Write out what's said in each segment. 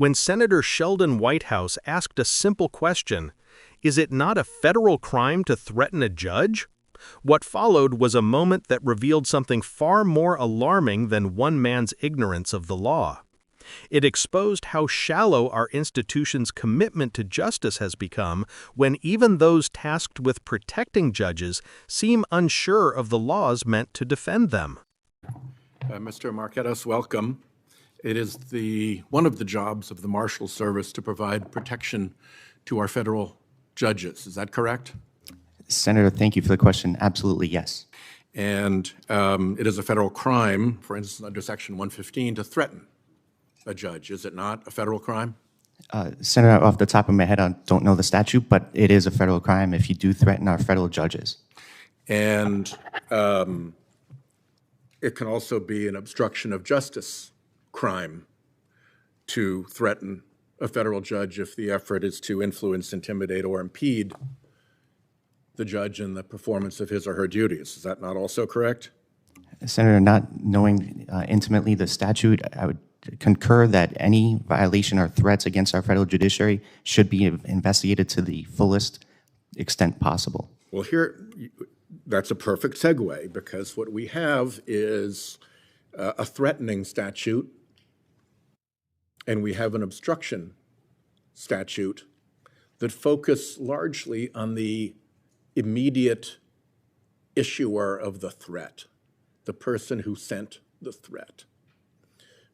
when Senator Sheldon Whitehouse asked a simple question, "Is it not a federal crime to threaten a judge?" What followed was a moment that revealed something far more alarming than one man's ignorance of the law. It exposed how shallow our institution's commitment to justice has become when even those tasked with protecting judges seem unsure of the laws meant to defend them. Mr. Marquetto, welcome. It is one of the jobs of the Marshals Service to provide protection to our federal judges. Is that correct? Senator, thank you for the question. Absolutely, yes. And it is a federal crime, for instance, under Section 115, to threaten a judge. Is it not a federal crime? Senator, off the top of my head, I don't know the statute, but it is a federal crime if you do threaten our federal judges. And it can also be an obstruction of justice crime to threaten a federal judge if the effort is to influence, intimidate, or impede the judge in the performance of his or her duties. Is that not also correct? Senator, not knowing intimately the statute, I would concur that any violation or threats against our federal judiciary should be investigated to the fullest extent possible. Well, that's a perfect segue, because what we have is a threatening statute, and we have an obstruction statute that focus largely on the immediate issuer of the threat, the person who sent the threat.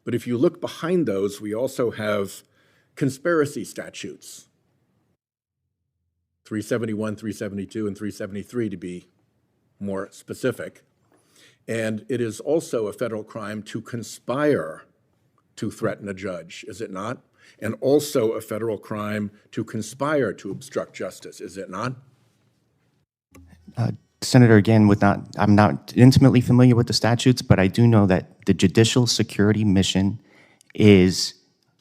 But if you look behind those, we also have conspiracy statutes, 371, 372, and 373 to be more specific. And it is also a federal crime to conspire to threaten a judge, is it not? And also a federal crime to conspire to obstruct justice, is it not? Senator, again, I'm not intimately familiar with the statutes, but I do know that the judicial security mission is,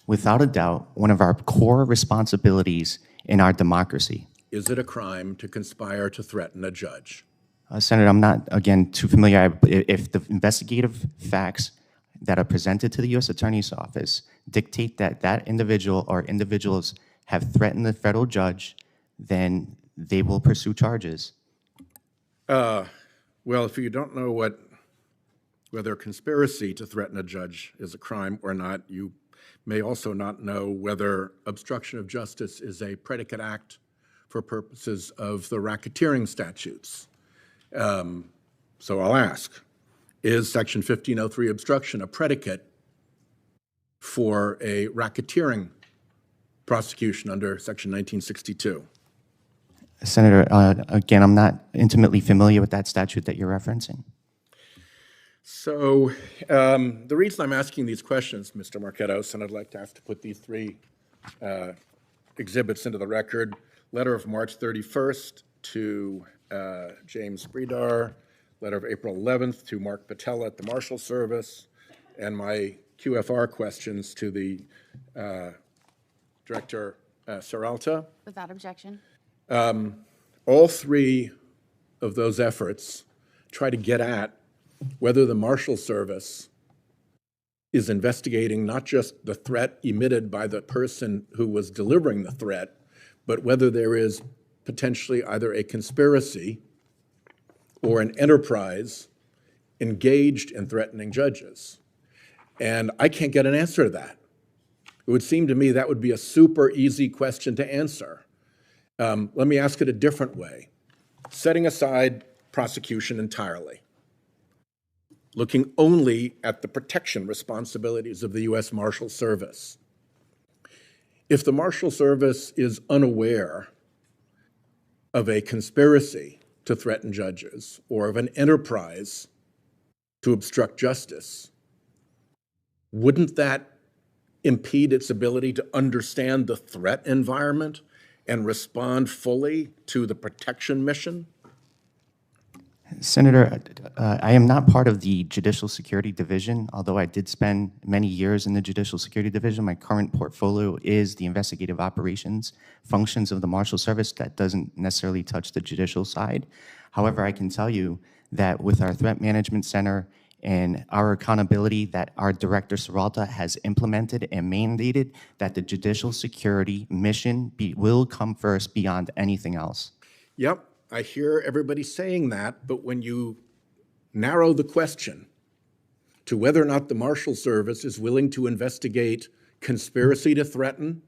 without a doubt, one of our core responsibilities in our democracy. Is it a crime to conspire to threaten a judge? Senator, I'm not, again, too familiar. If the investigative facts that are presented to the U.S. Attorney's Office dictate that that individual or individuals have threatened the federal judge, then they will pursue charges. Well, if you don't know whether conspiracy to threaten a judge is a crime or not, you may also not know whether obstruction of justice is a predicate act for purposes of the racketeering statutes. So I'll ask, is Section 1503 obstruction a predicate for a racketeering prosecution under Section 1962? Senator, again, I'm not intimately familiar with that statute that you're referencing. So the reason I'm asking these questions, Mr. Marquetto, and I'd like to ask to put these three exhibits into the record: letter of March 31st to James Bredar, letter of April 11th to Mark Patella at the Marshals Service, and my QFR questions to the Director Seralta. Without objection. All three of those efforts try to get at whether the Marshals Service is investigating not just the threat emitted by the person who was delivering the threat, but whether there is potentially either a conspiracy or an enterprise engaged in threatening judges. And I can't get an answer to that. It would seem to me that would be a super easy question to answer. Let me ask it a different way. Setting aside prosecution entirely, looking only at the protection responsibilities of the U.S. Marshals Service. If the Marshals Service is unaware of a conspiracy to threaten judges or of an enterprise to obstruct justice, wouldn't that impede its ability to understand the threat environment and respond fully to the protection mission? Senator, I am not part of the Judicial Security Division, although I did spend many years in the Judicial Security Division. My current portfolio is the investigative operations functions of the Marshals Service. That doesn't necessarily touch the judicial side. However, I can tell you that with our Threat Management Center and our accountability that our Director Serralta has implemented and mandated that the judicial security mission will come first beyond anything else. Yep, I hear everybody saying that, but when you narrow the question to whether or not the Marshals Service is willing to investigate conspiracy to threaten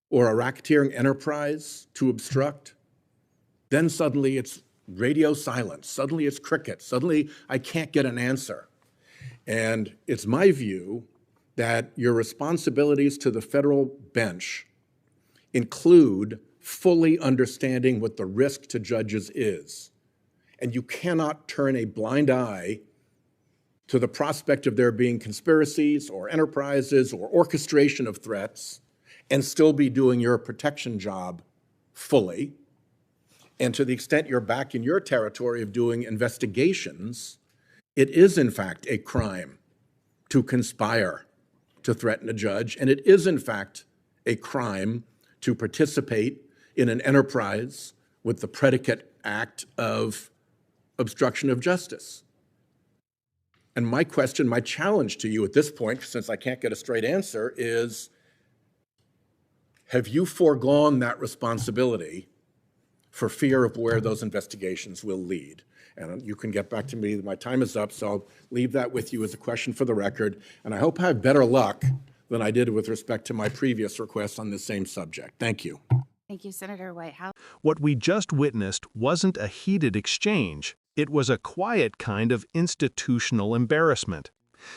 or a racketeering enterprise to obstruct, then suddenly it's radio silence. Suddenly it's cricket. Suddenly I can't get an answer. And it's my view that your responsibilities to the federal bench include fully understanding what the risk to judges is. And you cannot turn a blind eye to the prospect of there being conspiracies or enterprises or orchestration of threats and still be doing your protection job fully. And to the extent you're back in your territory of doing investigations, it is in fact a crime to conspire to threaten a judge, and it is in fact a crime to participate in an enterprise with the predicate act of obstruction of justice. And my question, my challenge to you at this point, since I can't get a straight answer, is have you foregone that responsibility for fear of where those investigations will lead? And you can get back to me. My time is up, so I'll leave that with you as a question for the record. And I hope I have better luck than I did with respect to my previous request on this same subject. Thank you. Thank you, Senator Whitehouse. What we just witnessed wasn't a heated exchange. It was a quiet kind of institutional embarrassment.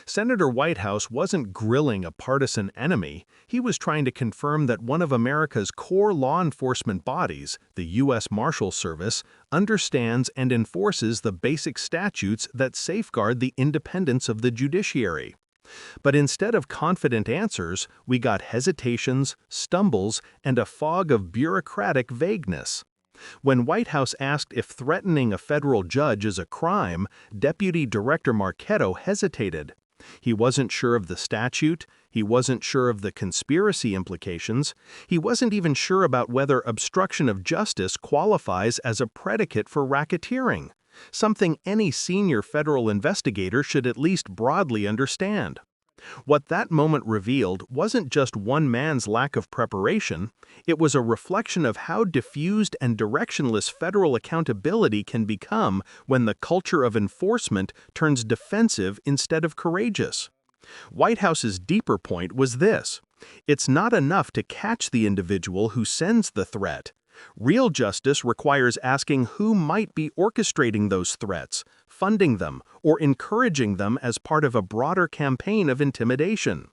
Senator Whitehouse wasn't grilling a partisan enemy. He was trying to confirm that one of America's core law enforcement bodies, the U.S. Marshals Service, understands and enforces the basic statutes that safeguard the independence of the judiciary. But instead of confident answers, we got hesitations, stumbles, and a fog of bureaucratic vagueness. When Whitehouse asked if threatening a federal judge is a crime, Deputy Director Marquetto hesitated. He wasn't sure of the statute, he wasn't sure of the conspiracy implications, he wasn't even sure about whether obstruction of justice qualifies as a predicate for racketeering, something any senior federal investigator should at least broadly understand. What that moment revealed wasn't just one man's lack of preparation, it was a reflection of how diffused and directionless federal accountability can become when the culture of enforcement turns defensive instead of courageous. Whitehouse's deeper point was this: it's not enough to catch the individual who sends the threat. Real justice requires asking who might be orchestrating those threats, funding them, or encouraging them as part of a broader campaign of intimidation.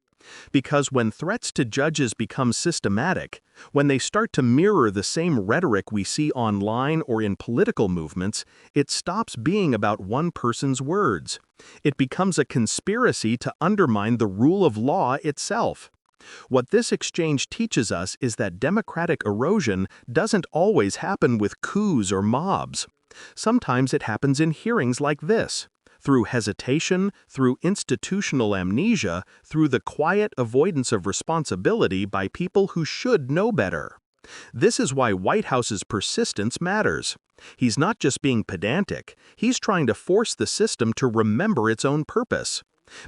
Because when threats to judges become systematic, when they start to mirror the same rhetoric we see online or in political movements, it stops being about one person's words. It becomes a conspiracy to undermine the rule of law itself. What this exchange teaches us is that democratic erosion doesn't always happen with coups or mobs. Sometimes it happens in hearings like this, through hesitation, through institutional amnesia, through the quiet avoidance of responsibility by people who should know better. This is why Whitehouse's persistence matters. He's not just being pedantic, he's trying to force the system to remember its own purpose.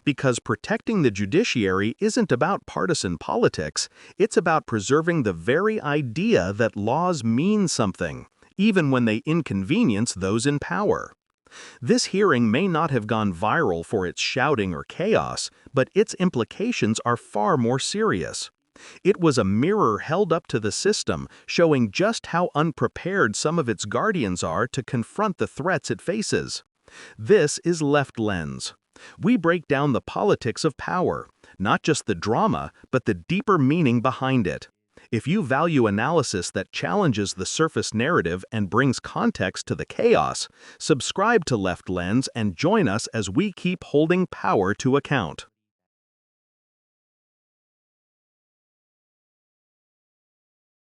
Because protecting the judiciary isn't about partisan politics, it's about preserving the very idea that laws mean something, even when they inconvenience those in power. This hearing may not have gone viral for its shouting or chaos, but its implications are far more serious. It was a mirror held up to the system, showing just how unprepared some of its guardians are to confront the threats it faces. This is Left Lens. We break down the politics of power, not just the drama, but the deeper meaning behind it. If you value analysis that challenges the surface narrative and brings context to the chaos, subscribe to Left Lens and join us as we keep holding power to account.